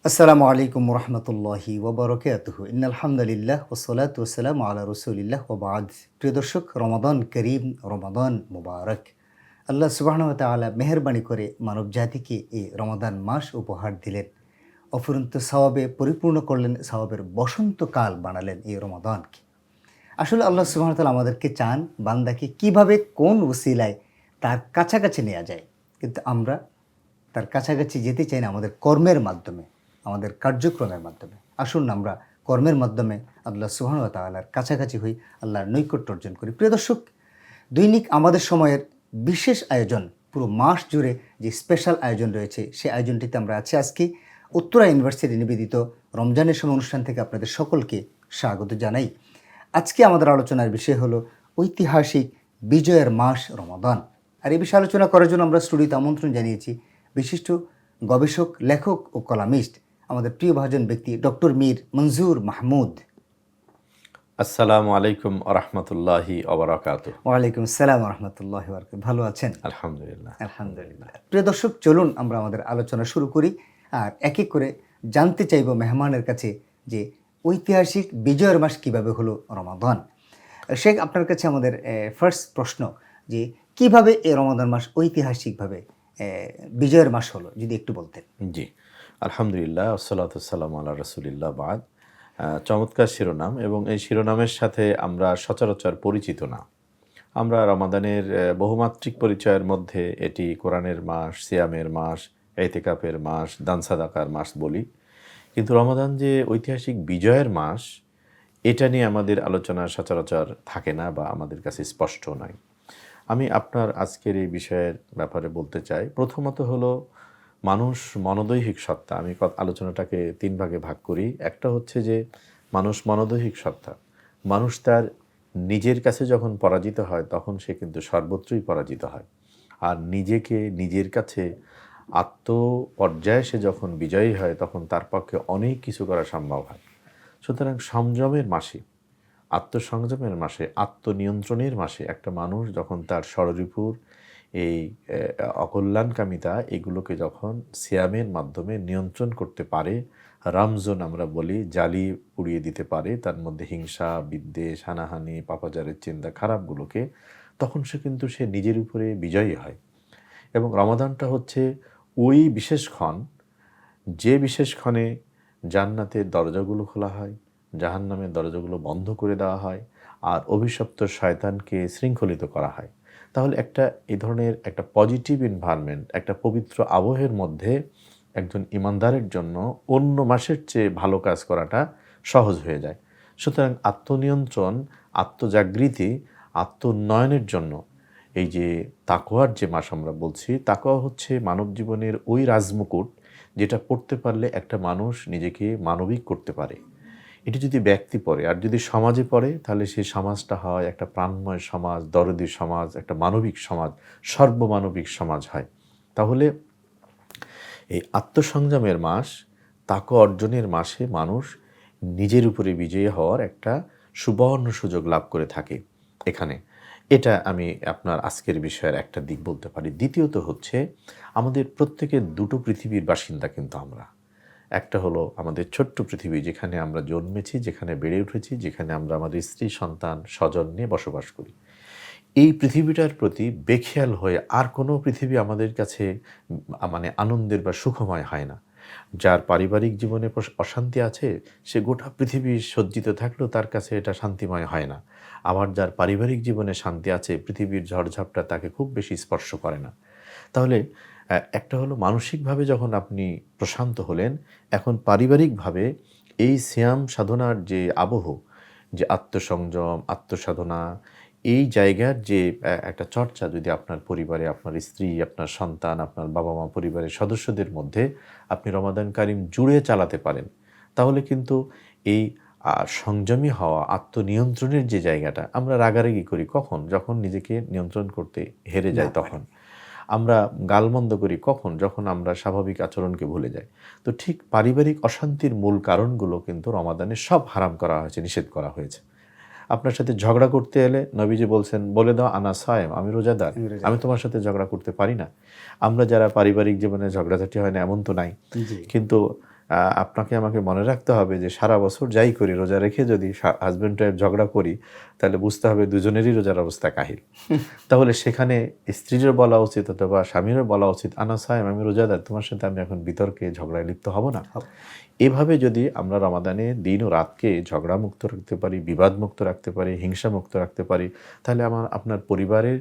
আসসালামু আলাইকুম রহমতুল্লাহি ওবরকাতুহু ইন্নাল হামদুলিল্লাহ ওসসালাতু ওয়াসসালামু আলা রাসূলিল্লাহ ওয়া বা'দ। প্রিয় দর্শক, রমাদান করিম, রমাদান মুবারক। আল্লাহ সুবহানাহু ওয়া তাআলা মেহেরবানি করে মানব জাতিকে এই রমাদান মাস উপহার দিলেন, অফুরন্ত সওয়াবে পরিপূর্ণ করলেন, সওয়াবের বসন্তকাল বানালেন এই রমাদানকে। আসলে আল্লাহ সুবহানাহু ওয়া তাআলা আমাদেরকে চান বান্দাকে কিভাবে কোন ওসিলায় তার কাছাকাছি নেওয়া যায়, কিন্তু আমরা তার কাছাকাছি যেতে চাই না আমাদের কর্মের মাধ্যমে, আমাদের কার্যক্রমের মাধ্যমে। আসুন আমরা কর্মের মাধ্যমে আল্লাহ সুবহানাহু ওয়া তাআলার কাছাকাছি হই, আল্লাহর নৈকট্য অর্জন করি। প্রিয় দর্শক, দৈনিক আমাদের সময়ের বিশেষ আয়োজন, পুরো মাস জুড়ে যে স্পেশাল আয়োজন রয়েছে, সেই আয়োজনটিতে আমরা আছি আজকে। উত্তরা ইউনিভার্সিটি নিবেদিত রমজানের সময় অনুষ্ঠান থেকে আপনাদের সকলকে স্বাগত জানাই। আজকে আমাদের আলোচনার বিষয় হলো ঐতিহাসিক বিজয়ের মাস রমাদান। আর এই বিষয়ে আলোচনা করার জন্য আমরা স্টুডিওতে আমন্ত্রণ জানিয়েছি বিশিষ্ট গবেষক, লেখক ও কলামিস্ট, আমাদের প্রিয় ভাজন ব্যক্তি ডক্টর মীর মনজুর মাহমুদ। আসসালামু আলাইকুম রহমতুল্লাহি ওবরাকাতুহু। ওয়ালাইকুম আসসালাম রহমতুল্লাহ। ভালো আছেন? আলহামদুলিল্লাহ। আলহামদুলিল্লাহ। প্রিয় দর্শক, চলুন আমরা আমাদের আলোচনা শুরু করি আর এক এক করে জানতে চাইব মেহমানের কাছে যে ঐতিহাসিক বিজয়ের মাস কিভাবে হলো রমাদান। শেখ, আপনার কাছে আমাদের ফার্স্ট প্রশ্ন যে কিভাবে এই রমাদান মাস ঐতিহাসিকভাবে বিজয়ের মাস হলো, যদি একটু বলতেন। জি, আলহামদুলিল্লাহ, আসসালাতু ওয়াসসালামু আলা রাসূলিল্লাহ, বাদ। চমৎকার শিরোনাম, এবং এই শিরোনামের সাথে আমরা সচরাচর পরিচিত না। আমরা রমাদানের বহুমাত্রিক পরিচয়ের মধ্যে এটি কোরআনের মাস, সিয়ামের মাস, ইতিকাফের মাস, দান সাদাকার মাস বলি, কিন্তু রমাদান যে ঐতিহাসিক বিজয়ের মাস, এটা নিয়ে আমাদের আলোচনা সচরাচর থাকে না বা আমাদের কাছে স্পষ্ট নয়। আমি আপনার আজকের এই বিষয়ের ব্যাপারে বলতে চাই। প্রথমত হলো মানুষ মনোদৈহিক সত্তা। আমি আলোচনাটাকে তিন ভাগে ভাগ করি। একটা হচ্ছে যে মানুষ মনোদৈহিক সত্তা। মানুষ তার নিজের কাছে যখন পরাজিত হয় তখন সে কিন্তু সর্বত্রই পরাজিত হয়। আর নিজেকে নিজের কাছে আত্মপর্যায়ে সে যখন বিজয়ী হয় তখন তার পক্ষে অনেক কিছু করা সম্ভব হয়। সুতরাং সংযমের মাসে, আত্মসংযমের মাসে, আত্মনিয়ন্ত্রণের মাসে একটা মানুষ যখন তার ষড়রিপুর এই অকল্যাণকামিতা এগুলোকে যখন সিয়ামের মাধ্যমে নিয়ন্ত্রণ করতে পারে, রমজান আমরা বলি, জ্বালিয়ে পুড়িয়ে দিতে পারে তার মধ্যে হিংসা, বিদ্বেষ, হানাহানি, পাপাচারের চিন্তা, খারাপগুলোকে, তখন সে নিজের উপরে বিজয়ী হয়। এবং রমাদানটা হচ্ছে ওই বিশেষ ক্ষণ, যে বিশেষ ক্ষণে জান্নাতের দরজাগুলো খোলা হয়, জাহান্নামের দরজাগুলো বন্ধ করে দেওয়া হয়, আর অভিশপ্ত শয়তানকে শৃঙ্খলিত করা হয়। তাহলে এই ধরনের একটা পজিটিভ এনভায়রনমেন্ট, একটা পবিত্র আবহের মধ্যে একজন ইমানদারের জন্য অন্য মাসের চেয়ে ভালো কাজ করাটা সহজ হয়ে যায়। সুতরাং আত্মনিয়ন্ত্রণ, আত্মজাগৃতি, আত্মোন্নয়নের জন্য এই যে তাকওয়ার যে মাস আমরা বলছি, তাকওয়া হচ্ছে মানব জীবনের ওই রাজমুকুট যেটা পড়তে পারলে একটা মানুষ নিজেকে মানবিক করতে পারে। এটি যদি ব্যক্তি পড়ে আর যদি সমাজে পড়ে, তাহলে সেই সমাজটা হয় একটা প্রাণময় সমাজ, দরদি সমাজ, একটা মানবিক সমাজ, সর্বমানবিক সমাজ হয়। তাহলে এই আত্মসংযমের মাস, তাকওয়া অর্জনের মাসে মানুষ নিজের উপরে বিজয়ী হওয়ার একটা সুবর্ণ সুযোগ লাভ করে থাকে এখানে। এটা আমি আপনার আজকের বিষয়ের একটা দিক বলতে পারি। দ্বিতীয়ত হচ্ছে আমাদের প্রত্যেকের দুটো পৃথিবীর বাসিন্দা কিন্তু আমরা। একটা হলো আমাদের ছোট্ট পৃথিবী, যেখানে আমরা জন্মেছি, যেখানে বেড়ে উঠেছি, যেখানে আমরা আমাদের স্ত্রী, সন্তান, স্বজন নিয়ে বসবাস করি। এই পৃথিবীটার প্রতি বেখেয়াল হয়ে আর কোনো পৃথিবী আমাদের কাছে মানে আনন্দের বা সুখময় হয় না। যার পারিবারিক জীবনে অশান্তি আছে, সে গোটা পৃথিবী সজ্জিত থাকলেও তার কাছে এটা শান্তিময় হয় না। আবার যার পারিবারিক জীবনে শান্তি আছে, পৃথিবীর ঝড়ঝাপটা তাকে খুব বেশি স্পর্শ করে না। তাহলে একটা হলো মানসিকভাবে যখন আপনি প্রশান্ত হলেন, এখন পারিবারিকভাবে এই সিয়াম সাধনার যে আবহ, যে আত্মসংযম, আত্মসাধনা, এই জায়গার যে একটা চর্চা যদি আপনার পরিবারে, আপনার স্ত্রী, আপনার সন্তান, আপনার বাবা মা, পরিবারের সদস্যদের মধ্যে আপনি রমাদান কারিম জুড়ে চালাতে পারেন, তাহলে কিন্তু এই সংযমী হওয়া, আত্মনিয়ন্ত্রণের যে জায়গাটা, আমরা রাগারাগি করি কখন? যখন নিজেকে নিয়ন্ত্রণ করতে হেরে যাই তখন। আমরা গালমন্দ করি কখন? যখন আমরা স্বাভাবিক আচরণকে ভুলে যাই। তো ঠিক পারিবারিক অশান্তির মূল কারণগুলো কিন্তু রমাদানে সব হারাম করা হয়েছে, নিষেধ করা হয়েছে। আপনার সাথে ঝগড়া করতে এলে নবীজি বলছেন, বলে দাও আনা সায়েম, আমি রোজাদার, আমি তোমার সাথে ঝগড়া করতে পারি না। আমরা যারা পারিবারিক জীবনে ঝগড়াঝাটি হয় না এমন তো নাই, কিন্তু আপনাকে আমাকে মনে রাখতে হবে যে সারা বছর যাই করি রোজা রেখে যদি হাজব্যান্ড ওয়াইফ ঝগড়া করি, তাহলে বুঝতে হবে দুজনেরই রোজার অবস্থা কাহিল। তাহলে সেখানে স্ত্রীরও বলা উচিত অথবা স্বামীরও বলা উচিত, আনা সাহেব আমি রোজাদার, তোমার সাথে আমি এখন বিতর্কে ঝগড়ায় লিপ্ত হব না। এভাবে যদি আমরা রমাদানে দিন ও রাতকে ঝগড়া মুক্ত রাখতে পারি, বিবাদ মুক্ত রাখতে পারি, হিংসা মুক্ত রাখতে পারি, তাহলে আপনার পরিবারের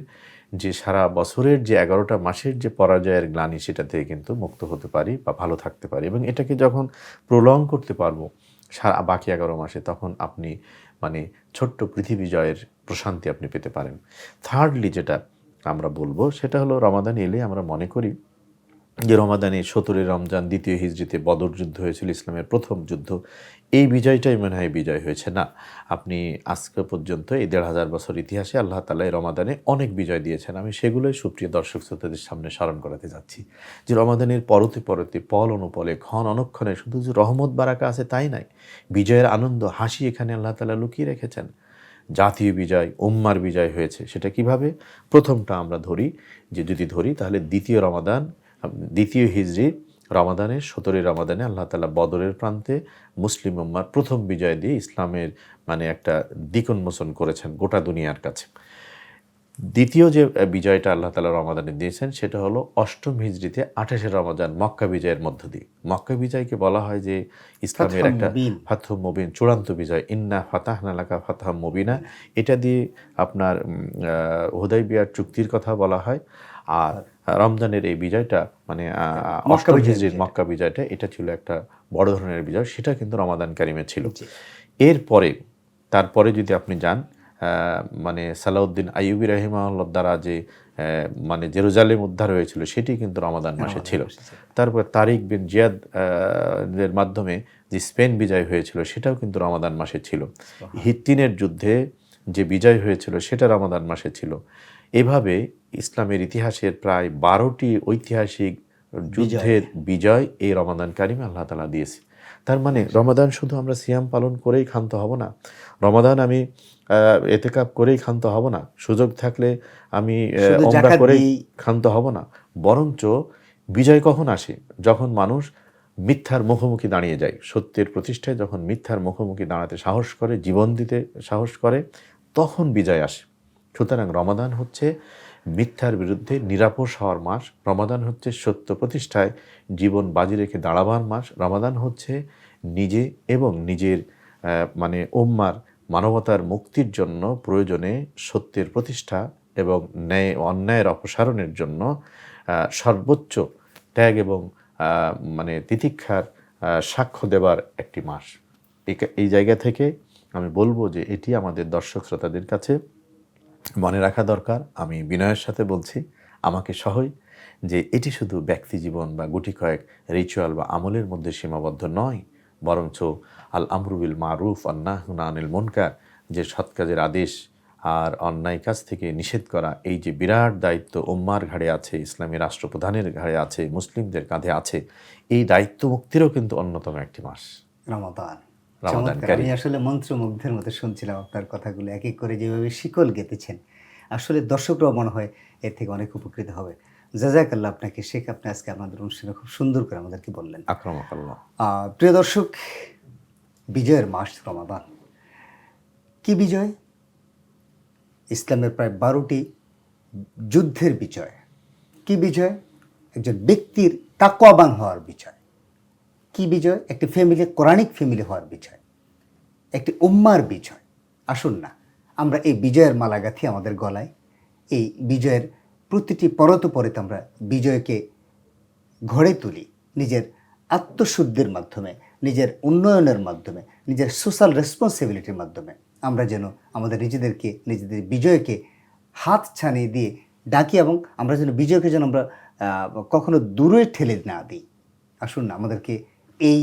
যে সারা বছরের যে 11টা মাসের যে পরাজয়ের গ্লানি, সেটা থেকে কিন্তু মুক্ত হতে পারি বা ভালো থাকতে পারি। এবং এটাকে যখন প্রলং করতে পারবো সারা বাকি 11 মাসে, তখন আপনি মানে ছোট্ট পৃথিবী জয়ের প্রশান্তি আপনি পেতে পারেন। থার্ডলি যেটা আমরা বলবো সেটা হলো, রমাদান এলে আমরা মনে করি যে রমাদানে 17 রমজান 2য় হিজরিতে বদর যুদ্ধ হয়েছিল, ইসলামের প্রথম যুদ্ধ, এই বিজয়টাই মনে হয় বিজয় হয়েছে। না, আপনি আজকে পর্যন্ত এই 1500 বছর ইতিহাসে আল্লাহ তাআলা এই রমাদানে অনেক বিজয় দিয়েছেন। আমি সেগুলোই সুপ্রিয় দর্শক শ্রোতাদের সামনে স্মরণ করাতে যাচ্ছি যে রমাদানের পরতে পরতে পল অনুপলে ক্ষণ অনুক্ষণে শুধু যে রহমত বারাকা আছে তাই নাই, বিজয়ের আনন্দ হাসি এখানে আল্লাহ তাআলা লুকিয়ে রেখেছেন। জাতীয় বিজয়, উম্মার বিজয় হয়েছে। সেটা কিভাবে? প্রথমটা আমরা ধরি, যে যদি ধরি তাহলে 2য় হিজরি রমাদানের 17 রমাদানে আল্লাহ তাআলা বদরের প্রান্তে মুসলিম উম্মার প্রথম বিজয় দিয়ে ইসলামের মানে একটা দিক উন্মোচন করেছেন গোটা দুনিয়ার কাছে। দ্বিতীয় যে বিজয়টা আল্লাহ তাআলা রমাদানে দিয়েছেন সেটা হলো 8ম হিজরিতে 28শে রমাদান মক্কা বিজয়ের মধ্য দিয়ে। মক্কা বিজয়কে বলা হয় যে ইসলামের একটা ফাতহুম মুবিন, চূড়ান্ত বিজয়। ইন্না ফাতাহনা লাকা ফাতহাম মুবিনা, এটা দিয়ে আপনার হুদাইবিয়ার চুক্তির কথা বলা হয়। আর রমজানের এই বিজয়টা মানে 8ম হিজরির মক্কা বিজয়টা, এটা ছিল একটা বড় ধরনের বিজয়, সেটা কিন্তু রমাদান কারিমে ছিল। তারপরে যদি আপনি যান, মানে সালাউদ্দিন আইয়ুবী রাহিমাহুল্লাহ দ্বারা যে মানে জেরুজালেম উদ্ধার হয়েছিল, সেটি কিন্তু রমাদান মাসে ছিল। তারপর তারিক বিন জিয়াদ এর মাধ্যমে যে স্পেন বিজয় হয়েছিল, সেটাও কিন্তু রমাদান মাসে ছিল। হিত্তিনের যুদ্ধে যে বিজয় হয়েছিল, সেটা রমাদান মাসে ছিল। এভাবে ইসলামের ইতিহাসের প্রায় 12টি ঐতিহাসিক যুদ্ধের বিজয় এই রমাদান কারিমে আল্লাহ তাআলা দিয়েছে। তার মানে রমাদান শুধু আমরা সিয়াম পালন করেই ক্ষান্ত হব না, রমাদান আমি এতেকাব করেই ক্ষান্ত হব না, সুযোগ থাকলে আমি ওমরা করেই ক্ষান্ত হব না, বরঞ্চ বিজয় কখন আসে? যখন মানুষ মিথ্যার মুখোমুখি দাঁড়িয়ে যায়, সত্যের প্রতিষ্ঠায় যখন মিথ্যার মুখোমুখি দাঁড়াতে সাহস করে, জীবন দিতে সাহস করে, তখন বিজয় আসে। সুতরাং রমাদান হচ্ছে মিথ্যার বিরুদ্ধে নিরাপদ হওয়ার মাস, রমাদান হচ্ছে সত্য প্রতিষ্ঠায় জীবন বাজি রেখে দাঁড়াবার মাস, রমাদান হচ্ছে নিজে এবং নিজের মানে উম্মার মানবতার মুক্তির জন্য প্রয়োজনে সত্যের প্রতিষ্ঠা এবং ন্যায় অন্যায়ের অপসারণের জন্য সর্বোচ্চ ত্যাগ এবং মানে তিতিক্ষার সাক্ষ্য দেবার একটি মাস। এই জায়গা থেকে আমি বলবো যে এটি আমাদের দর্শক শ্রোতাদের কাছে মনে রাখা দরকার। আমি বিনয়ের সাথে বলছি, আমাকে সহই, যে এটি শুধু ব্যক্তি জীবন বা গুটি কয়েক রিচুয়াল বা আমলের মধ্যে সীমাবদ্ধ নয়, বরঞ্চ আল আমরু বিল মারুফ ওয়ান নাহয়ু আনিল মুনকার, যে সৎ কাজের আদেশ আর অন্যায় কাজ থেকে নিষেধ করা, এই যে বিরাট দায়িত্ব উম্মার ঘাড়ে আছে, ইসলামী রাষ্ট্রপ্রধানের ঘাড়ে আছে, মুসলিমদের কাঁধে আছে, এই দায়িত্ব মুক্তিরও কিন্তু অন্যতম একটি মাস রমাদান। আমি আসলে মন্ত্রমুগ্ধের মতো শুনছিলাম আপনার কথাগুলো, এক এক করে যেভাবে শিকল গেঁথেছেন, আসলে দর্শকরাও মনে হয় এর থেকে অনেক উপকৃত হবে। জাযাকাল্লাহ আপনাকে শেখ, আপনি আজকে আমাদের অনুষ্ঠানে খুব সুন্দর করে আমাদেরকে বললেন। আকরামাকাল্লাহ। প্রিয় দর্শক, বিজয়ের মাস রমাদান। কি বিজয়? ইসলামের প্রায় 12টি যুদ্ধের বিজয়। কি বিজয়? একজন ব্যক্তির তাকওয়াবান হওয়ার বিজয়। কি বিজয়? একটি ফ্যামিলি, কোরআনিক ফ্যামিলি হওয়ার বিজয়, একটি উম্মার বিজয়। আসুন না আমরা এই বিজয়ের মালা গাঁথি আমাদের গলায়, এই বিজয়ের প্রতিটি পরতে পরতে আমরা বিজয়কে গড়ে তুলি নিজের আত্মশুদ্ধির মাধ্যমে, নিজের উন্নয়নের মাধ্যমে, নিজের সোশ্যাল রেসপন্সিবিলিটির মাধ্যমে। আমরা যেন আমাদের নিজেদের বিজয়কে হাত ছানিয়ে দিয়ে ডাকি, এবং আমরা যেন বিজয়কে যেন আমরা কখনো দূরে ঠেলে না দিই। আসুন না আমাদেরকে এই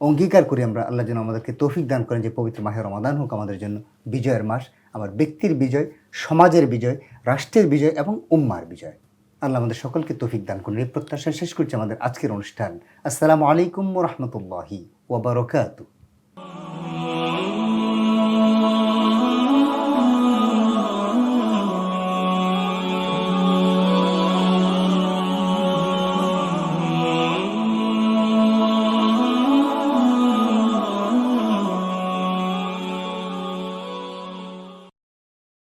অঙ্গীকার করি আমরা, আল্লাহ যেন আমাদেরকে তৌফিক দান করেন যে পবিত্র মাহে রমাদান হোক আমাদের জন্য বিজয়ের মাস, আমার ব্যক্তির বিজয়, সমাজের বিজয়, রাষ্ট্রের বিজয় এবং উম্মার বিজয়। আল্লাহ আমাদের সকলকে তৌফিক দান করুন। এই প্রত্যাশায় শেষ করছি আমাদের আজকের অনুষ্ঠান। আসসালামু আলাইকুম ওয়া রাহমাতুল্লাহি ওয়া বারাকাতুহু।